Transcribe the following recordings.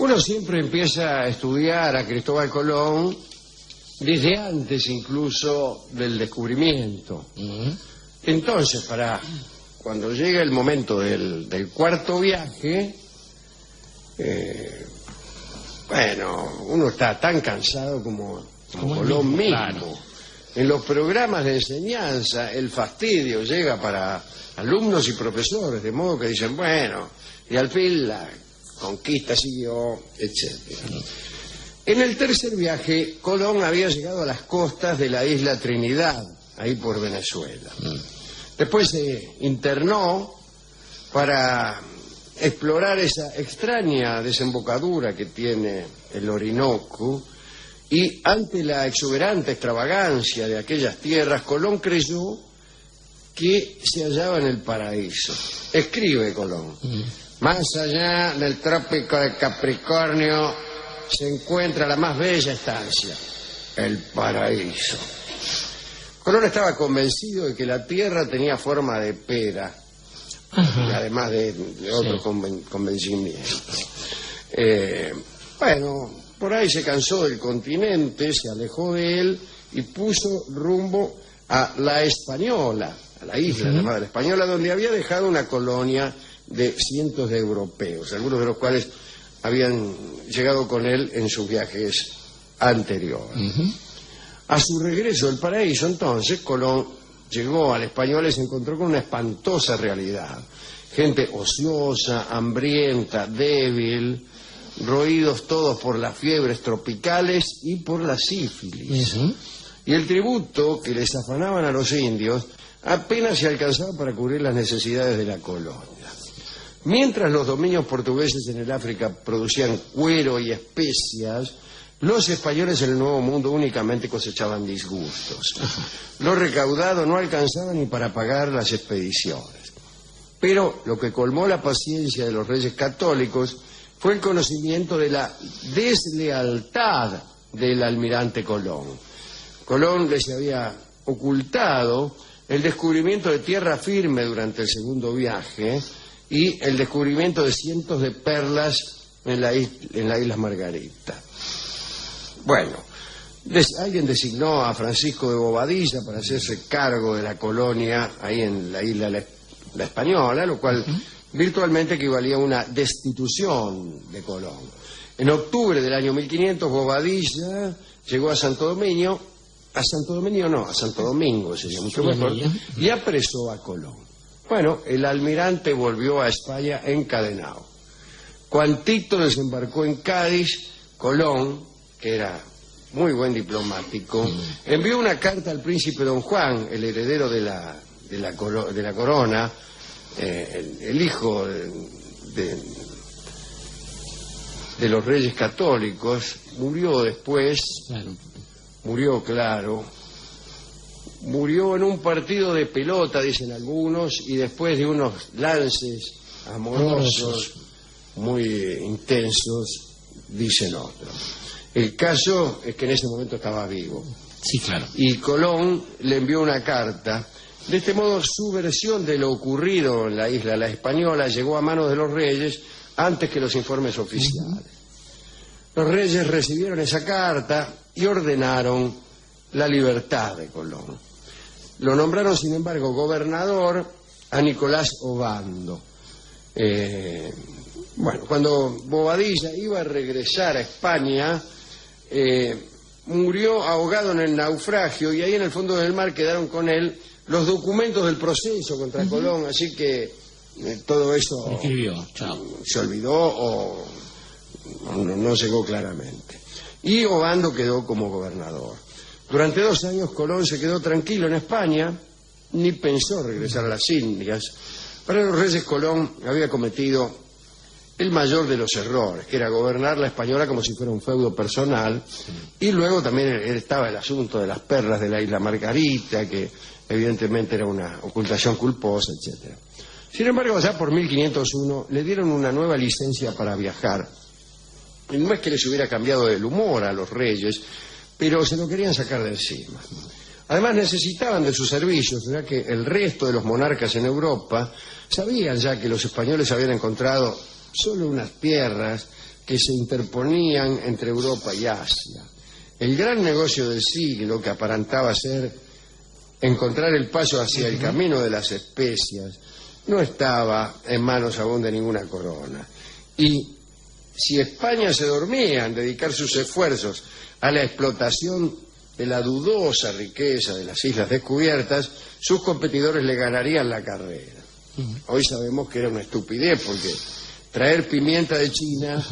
Uno siempre empieza a estudiar a Cristóbal Colón desde antes incluso del descubrimiento. Entonces, cuando llega el momento del cuarto viaje, uno está tan cansado como Colón mismo. Claro. En los programas de enseñanza el fastidio llega para alumnos y profesores, de modo que dicen, bueno, y al fin la conquista siguió, etc. En el tercer viaje, Colón había llegado a las costas de la isla Trinidad, ahí por Venezuela. Después se internó para explorar esa extraña desembocadura que tiene el Orinoco, y ante la exuberante extravagancia de aquellas tierras, Colón creyó que se hallaba en el paraíso. Escribe Colón: más allá del trópico de Capricornio se encuentra la más bella estancia, el paraíso. Colón estaba convencido de que la tierra tenía forma de pera, y además de otro convencimiento. Por ahí se cansó del continente, se alejó de él y puso rumbo a La Española, a la isla llamada La Española, donde había dejado una colonia de cientos de europeos, algunos de los cuales habían llegado con él en sus viajes anteriores. A su regreso del paraíso, entonces, Colón llegó a La Española y se encontró con una espantosa realidad. Gente ociosa, hambrienta, débil, roídos todos por las fiebres tropicales y por la sífilis. Y el tributo que les afanaban a los indios apenas se alcanzaba para cubrir las necesidades de la colonia. Mientras los dominios portugueses en el África producían cuero y especias, los españoles en el Nuevo Mundo únicamente cosechaban disgustos. Lo recaudado no alcanzaba ni para pagar las expediciones. Pero lo que colmó la paciencia de los reyes católicos fue el conocimiento de la deslealtad del almirante Colón. Colón les había ocultado el descubrimiento de tierra firme durante el segundo viaje y el descubrimiento de cientos de perlas en la isla Margarita. Alguien designó a Francisco de Bobadilla para hacerse cargo de la colonia ahí en la isla La Española, lo cual virtualmente equivalía a una destitución de Colón. En octubre del año 1500, Bobadilla llegó a Santo Domingo, sería mucho mejor, y apresó a Colón. El almirante volvió a España encadenado. Cuantito desembarcó en Cádiz, Colón, que era muy buen diplomático, envió una carta al príncipe Don Juan, el heredero de la corona, el hijo de los reyes católicos. Murió después, murió en un partido de pelota, dicen algunos, y después de unos lances amorosos muy intensos, dicen otros. El caso es que en ese momento estaba vivo. Sí, claro. Y Colón le envió una carta. De este modo, su versión de lo ocurrido en la isla La Española llegó a manos de los reyes antes que los informes oficiales. Los reyes recibieron esa carta y ordenaron la libertad de Colón. Lo nombraron, sin embargo, gobernador a Nicolás Obando. Cuando Bobadilla iba a regresar a España, murió ahogado en el naufragio, y ahí en el fondo del mar quedaron con él los documentos del proceso contra Colón, así que todo eso se olvidó o no llegó claramente. Y Obando quedó como gobernador. Durante 2 años Colón se quedó tranquilo en España, ni pensó regresar a las Indias. Para los reyes, Colón había cometido el mayor de los errores, que era gobernar la Española como si fuera un feudo personal, y luego también estaba el asunto de las perlas de la isla Margarita, que evidentemente era una ocultación culposa, etc. Sin embargo, ya por 1501 le dieron una nueva licencia para viajar. Y no es que les hubiera cambiado el humor a los reyes, pero se lo querían sacar de encima. Además necesitaban de sus servicios, ya que el resto de los monarcas en Europa sabían ya que los españoles habían encontrado solo unas tierras que se interponían entre Europa y Asia. El gran negocio del siglo, que aparentaba ser encontrar el paso hacia el camino de las especias, no estaba en manos aún de ninguna corona. Y si España se dormía en dedicar sus esfuerzos a la explotación de la dudosa riqueza de las islas descubiertas, sus competidores le ganarían la carrera. Hoy sabemos que era una estupidez, porque traer pimienta de China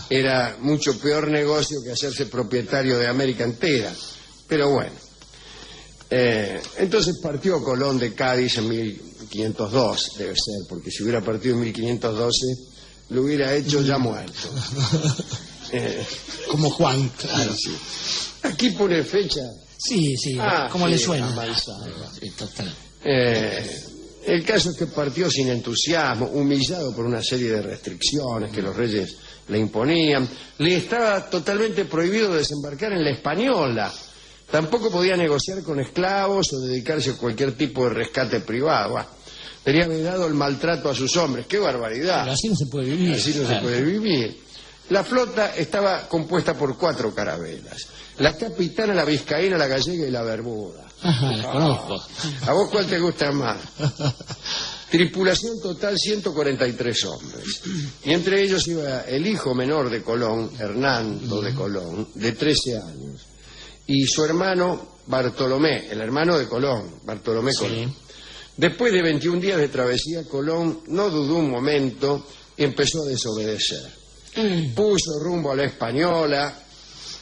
era mucho peor negocio que hacerse propietario de América entera. Pero bueno, entonces partió Colón de Cádiz en 1502, debe ser, porque si hubiera partido en 1512 lo hubiera hecho ya muerto. Como Juan, claro. Sí. Aquí pone fecha. Sí, como sí, le suena. Sí, total. El caso es que partió sin entusiasmo, humillado por una serie de restricciones que los reyes le imponían. Le estaba totalmente prohibido desembarcar en la Española. Tampoco podía negociar con esclavos o dedicarse a cualquier tipo de rescate privado. Tenía vedado el maltrato a sus hombres. ¡Qué barbaridad! Pero así no se puede vivir. Así no se puede vivir. La flota estaba compuesta por 4 carabelas. La capitana, la vizcaína, la gallega y la bermuda. Ajá, la conozco. ¿A vos cuál te gusta más? Tripulación total 143 hombres. Y entre ellos iba el hijo menor de Colón, Hernando de Colón, de 13 años. Y su hermano Bartolomé, el hermano de Colón, Bartolomé Colón. Sí. Después de 21 días de travesía, Colón no dudó un momento y empezó a desobedecer. Puso rumbo a la Española,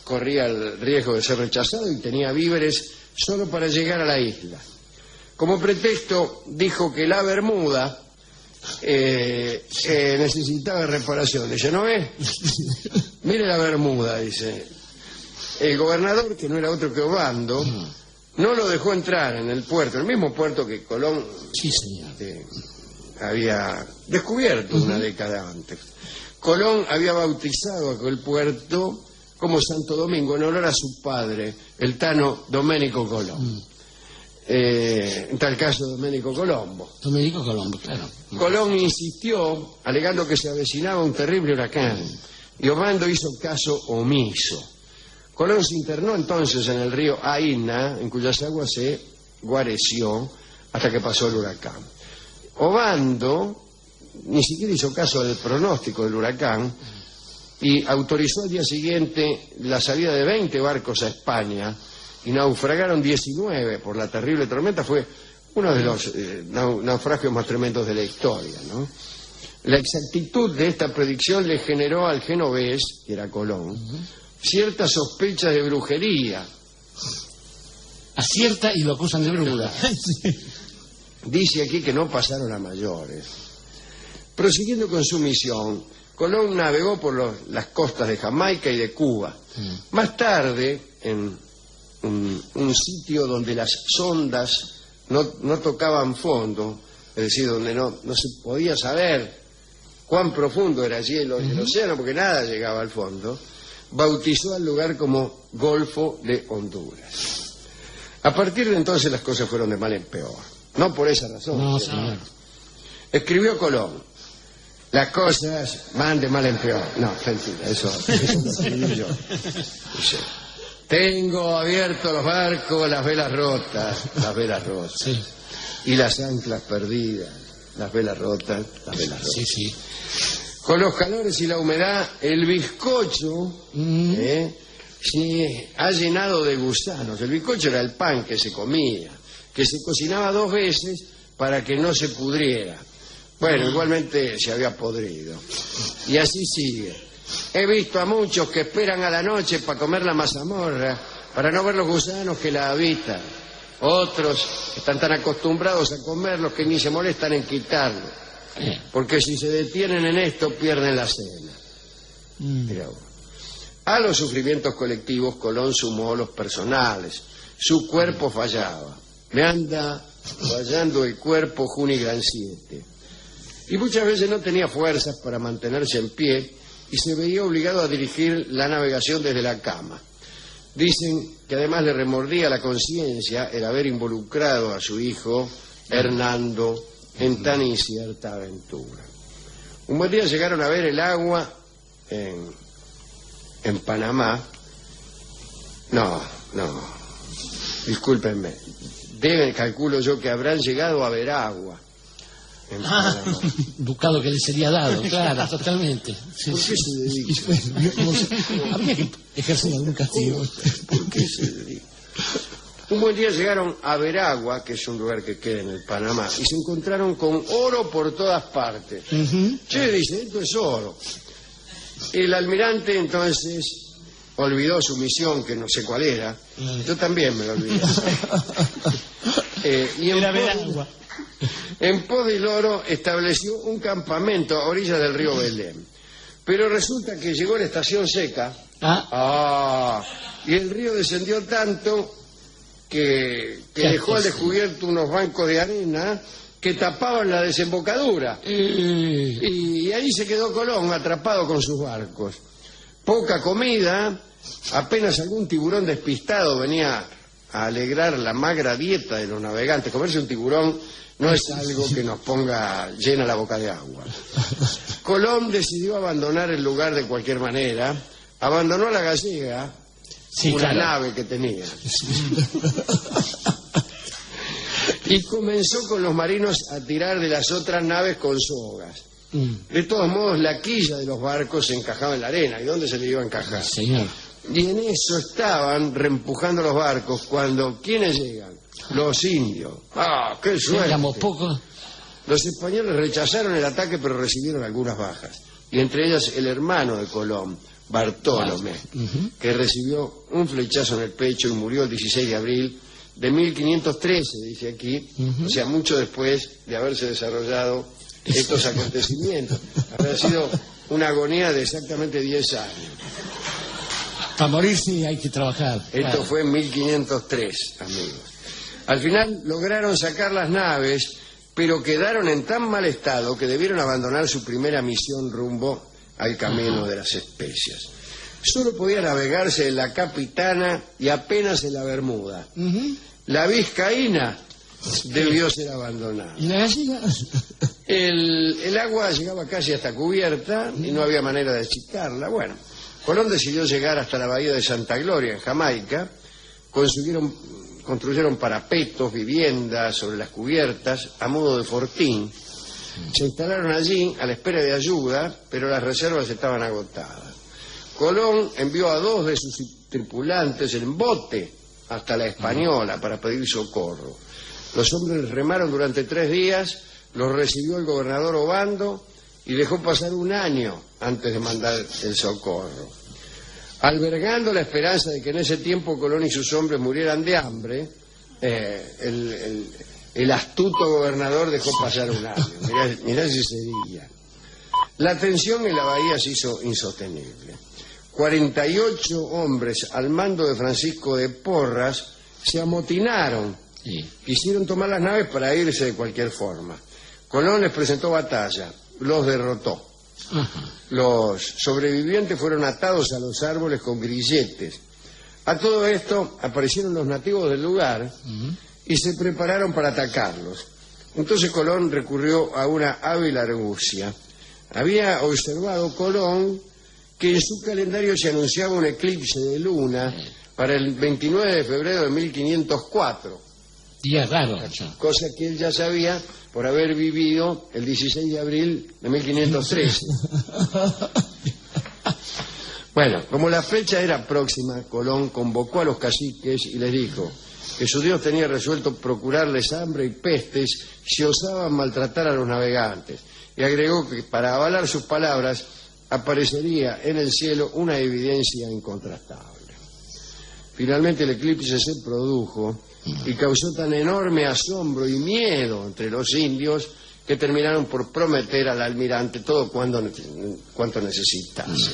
corría el riesgo de ser rechazado y tenía víveres solo para llegar a la isla. Como pretexto dijo que la Bermuda necesitaba reparación. Dice, ¿no ves? Mire la Bermuda, dice. El gobernador, que no era otro que Obando, no lo dejó entrar en el puerto, el mismo puerto que Colón había descubierto una década antes. Colón había bautizado aquel puerto como Santo Domingo en honor a su padre, el tano Domenico Colón. En tal caso, Domenico Colombo. Domenico Colombo, claro. Colón insistió, alegando que se avecinaba un terrible huracán, y Obando hizo caso omiso. Colón se internó entonces en el río Aina, en cuyas aguas se guareció hasta que pasó el huracán. Obando ni siquiera hizo caso del pronóstico del huracán y autorizó al día siguiente la salida de 20 barcos a España y naufragaron 19 por la terrible tormenta. Fue uno de los naufragios más tremendos de la historia, ¿no? La exactitud de esta predicción le generó al genovés, que era Colón, ciertas sospechas de brujería. Acierta y lo acusan de bruja. Dice aquí que no pasaron a mayores. Prosiguiendo con su misión, Colón navegó por las costas de Jamaica y de Cuba. Más tarde, en un sitio donde las sondas no tocaban fondo, es decir, donde no se podía saber cuán profundo era allí el océano, porque nada llegaba al fondo, bautizó al lugar como Golfo de Honduras. A partir de entonces las cosas fueron de mal en peor. No por esa razón. No, señor. Escribió Colón: las cosas van de mal en peor. No, mentira, eso lo escribí yo. Dice, tengo abiertos los barcos, las velas rotas. Sí. Y las anclas perdidas, las velas rotas, las velas rotas. Sí, sí. Con los calores y la humedad, el bizcocho se ha llenado de gusanos. El bizcocho era el pan que se comía, que se cocinaba 2 veces para que no se pudriera. Bueno, igualmente se había podrido. Y así sigue. He visto a muchos que esperan a la noche para comer la mazamorra, para no ver los gusanos que la habitan. Otros están tan acostumbrados a comerlos que ni se molestan en quitarlos. Porque si se detienen en esto, pierden la cena. A los sufrimientos colectivos, Colón sumó los personales. Su cuerpo fallaba. Me anda fallando el cuerpo, Juni Gran 7. Y muchas veces no tenía fuerzas para mantenerse en pie y se veía obligado a dirigir la navegación desde la cama. Dicen que además le remordía la conciencia el haber involucrado a su hijo, Hernando, en tan incierta aventura. Un buen día llegaron a ver el agua en en Panamá, no, discúlpenme, calculo yo que habrán llegado a Veragua. Ducado que le sería dado, claro, totalmente. Sí, ¿Por qué se dedica? Bueno, no sé, habría que ejercer algún castigo. ¿Por qué se dedica? Un buen día llegaron a Veragua, que es un lugar que queda en el Panamá, y se encontraron con oro por todas partes. Che, dice, esto es oro. El almirante entonces olvidó su misión, que no sé cuál era. Yo también me lo olvidé. Y en pos del oro estableció un campamento a orillas del río Belén. Pero resulta que llegó la estación seca. Y el río descendió tanto que dejó al descubierto unos bancos de arena que tapaban la desembocadura. Y ahí se quedó Colón atrapado con sus barcos. Poca comida, apenas algún tiburón despistado venía a alegrar la magra dieta de los navegantes. Comerse un tiburón no es algo que nos ponga llena la boca de agua. Colón decidió abandonar el lugar de cualquier manera. Abandonó a la Gallega, una nave que tenía. Y comenzó con los marinos a tirar de las otras naves con sogas. De todos modos, la quilla de los barcos se encajaba en la arena. ¿Y dónde se le iba a encajar? Señor. Y en eso estaban reempujando los barcos cuando, ¿quiénes llegan? Los indios. ¡Qué suerte! Éramos pocos. Los españoles rechazaron el ataque, pero recibieron algunas bajas. Y entre ellas el hermano de Colón, Bartolomé, que recibió un flechazo en el pecho y murió el 16 de abril de 1513, dice aquí, o sea, mucho después de haberse desarrollado estos acontecimientos. Habrá sido una agonía de exactamente 10 años. Para morirse hay que trabajar. Esto fue en 1503, amigos. Al final lograron sacar las naves, pero quedaron en tan mal estado que debieron abandonar su primera misión rumbo al camino de las especias. Solo podía navegarse en la Capitana y apenas en la Bermuda. La Vizcaína debió ser abandonada. ¿Y la Gallega? El agua llegaba casi hasta cubierta y no había manera de achicarla. Bueno, Colón decidió llegar hasta la bahía de Santa Gloria, en Jamaica. Construyeron parapetos, viviendas sobre las cubiertas, a modo de fortín. Se instalaron allí a la espera de ayuda, pero las reservas estaban agotadas. Colón envió a 2 de sus tripulantes en bote hasta la Española para pedir socorro. Los hombres remaron durante 3 días, los recibió el gobernador Obando y dejó pasar un año antes de mandar el socorro. Albergando la esperanza de que en ese tiempo Colón y sus hombres murieran de hambre, el astuto gobernador dejó pasar un año. Mirá si sería. La tensión en la bahía se hizo insostenible. 48 hombres al mando de Francisco de Porras se amotinaron. Quisieron tomar las naves para irse de cualquier forma. Colón les presentó batalla, los derrotó. Los sobrevivientes fueron atados a los árboles con grilletes. A todo esto aparecieron los nativos del lugar y se prepararon para atacarlos. Entonces Colón recurrió a una hábil argucia. Había observado Colón que en su calendario se anunciaba un eclipse de luna para el 29 de febrero de 1504. Día raro. Cosa que él ya sabía por haber vivido el 16 de abril de 1513. Bueno, como la fecha era próxima, Colón convocó a los caciques y les dijo que su Dios tenía resuelto procurarles hambre y pestes si osaban maltratar a los navegantes. Y agregó que para avalar sus palabras aparecería en el cielo una evidencia incontrastable. Finalmente el eclipse se produjo y causó tan enorme asombro y miedo entre los indios que terminaron por prometer al almirante todo cuanto necesitase.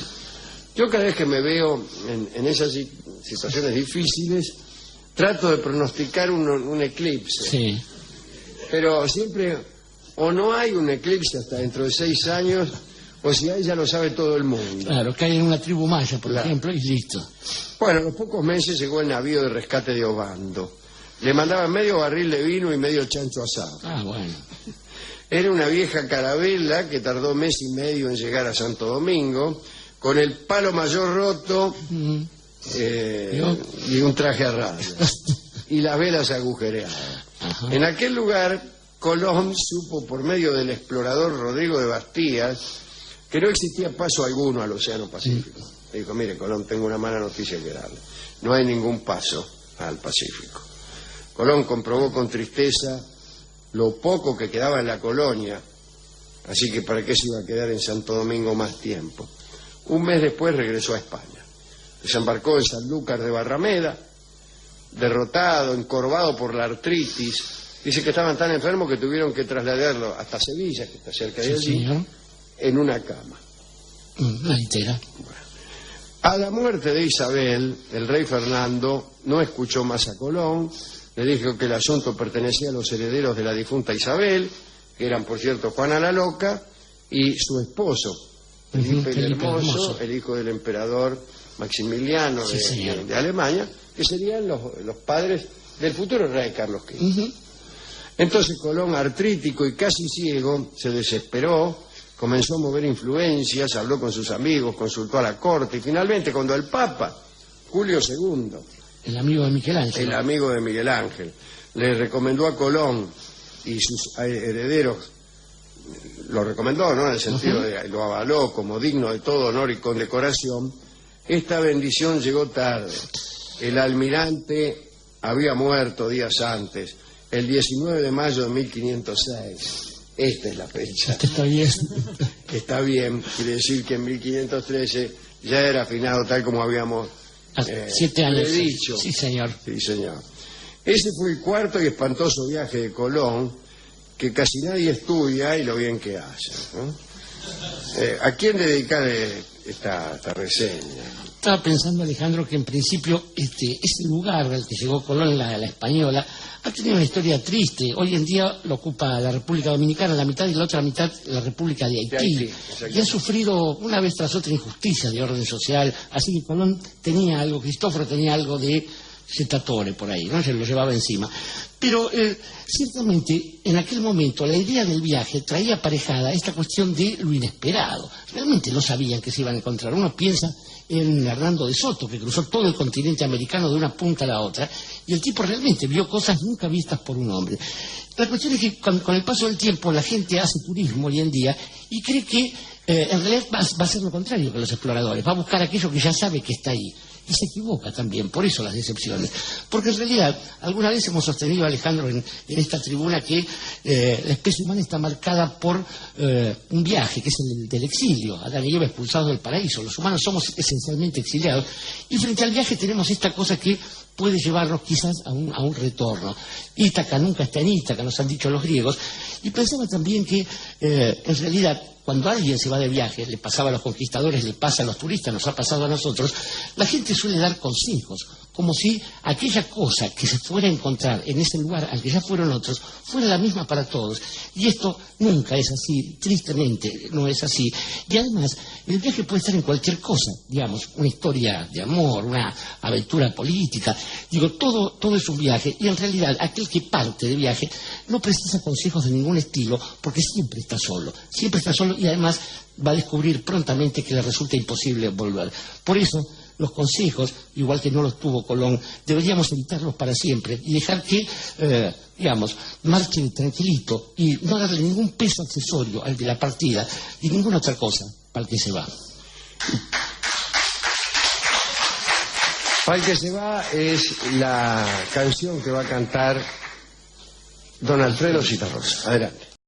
Yo cada vez que me veo en esas situaciones difíciles trato de pronosticar un eclipse. Sí. Pero siempre o no hay un eclipse hasta dentro de 6 años, o si hay ya lo sabe todo el mundo. Claro, cae en una tribu maya, por ejemplo, y listo. Bueno, a los pocos meses llegó el navío de rescate de Obando. Le mandaban medio barril de vino y medio chancho asado. Bueno. Era una vieja carabela que tardó 1 mes y medio en llegar a Santo Domingo, con el palo mayor roto y un traje a rayas y las velas agujereadas. En aquel lugar Colón supo por medio del explorador Rodrigo de Bastías que no existía paso alguno al Océano Pacífico. Le dijo: mire, Colón, tengo una mala noticia que darle. No hay ningún paso al Pacífico. Colón comprobó con tristeza lo poco que quedaba en la colonia, así que para qué se iba a quedar en Santo Domingo más tiempo. Un mes después regresó a España. Desembarcó en Sanlúcar de Barrameda, derrotado, encorvado por la artritis. Dice que estaban tan enfermos que tuvieron que trasladarlo hasta Sevilla, que está cerca de allí, en una cama. Una litera. A la muerte de Isabel, el rey Fernando no escuchó más a Colón, le dijo que el asunto pertenecía a los herederos de la difunta Isabel, que eran, por cierto, Juana la Loca y su esposo, Felipe el Hermoso, el hijo del emperador Maximiliano de Alemania, que serían los padres del futuro rey Carlos V. Entonces Colón, artrítico y casi ciego, se desesperó, comenzó a mover influencias, habló con sus amigos, consultó a la corte y finalmente cuando el Papa, Julio II, el amigo de Miguel Ángel, le recomendó a Colón y sus herederos, lo recomendó, ¿no?, en el sentido de lo avaló como digno de todo honor y condecoración, esta bendición llegó tarde. El almirante había muerto días antes, el 19 de mayo de 1506. Esta es la fecha. Está bien. Está bien, quiere decir que en 1513 ya era afinado tal como habíamos 7 años dicho. Sí, señor. Sí, señor. Ese fue el cuarto y espantoso viaje de Colón, que casi nadie estudia y lo bien que hace, ¿no? ¿A quién dedicar esta reseña? Estaba pensando, Alejandro, que en principio ese lugar al que llegó Colón, la Española, ha tenido una historia triste. Hoy en día lo ocupa la República Dominicana, la mitad, y la otra mitad la República de Haití. Y ha sufrido una vez tras otra injusticia de orden social. Así que Colón tenía algo, Cristóforo tenía algo de Setatore por ahí, ¿no? Se lo llevaba encima. Pero ciertamente en aquel momento la idea del viaje traía aparejada esta cuestión de lo inesperado. Realmente no sabían que se iban a encontrar. Uno piensa en Hernando de Soto, que cruzó todo el continente americano de una punta a la otra, y el tipo realmente vio cosas nunca vistas por un hombre. La cuestión es que con el paso del tiempo la gente hace turismo hoy en día y cree que en realidad va a ser lo contrario que los exploradores, va a buscar aquello que ya sabe que está ahí. Y se equivoca también, por eso las decepciones. Porque en realidad, alguna vez hemos sostenido, Alejandro, en esta tribuna que la especie humana está marcada por un viaje, que es el del exilio. Adán y Eva expulsados del paraíso. Los humanos somos esencialmente exiliados. Y frente al viaje tenemos esta cosa que puede llevarnos quizás a un retorno. Ítaca nunca está en Ítaca, nos han dicho los griegos. Y pensaba también que, en realidad, cuando alguien se va de viaje, le pasaba a los conquistadores, le pasa a los turistas, nos ha pasado a nosotros, la gente suele dar consejos, como si aquella cosa que se fuera a encontrar en ese lugar al que ya fueron otros, fuera la misma para todos. Y esto nunca es así, tristemente no es así. Y además, el viaje puede estar en cualquier cosa, digamos, una historia de amor, una aventura política. Digo, todo es un viaje, y en realidad aquel que parte de viaje no precisa consejos de ningún estilo, porque siempre está solo, y además va a descubrir prontamente que le resulta imposible volver. Por eso, los consejos, igual que no los tuvo Colón, deberíamos evitarlos para siempre y dejar que, marche tranquilito y no darle ningún peso accesorio al de la partida y ninguna otra cosa para el que se va. Para el que se va es la canción que va a cantar don Alfredo Zitarrosa. Adelante.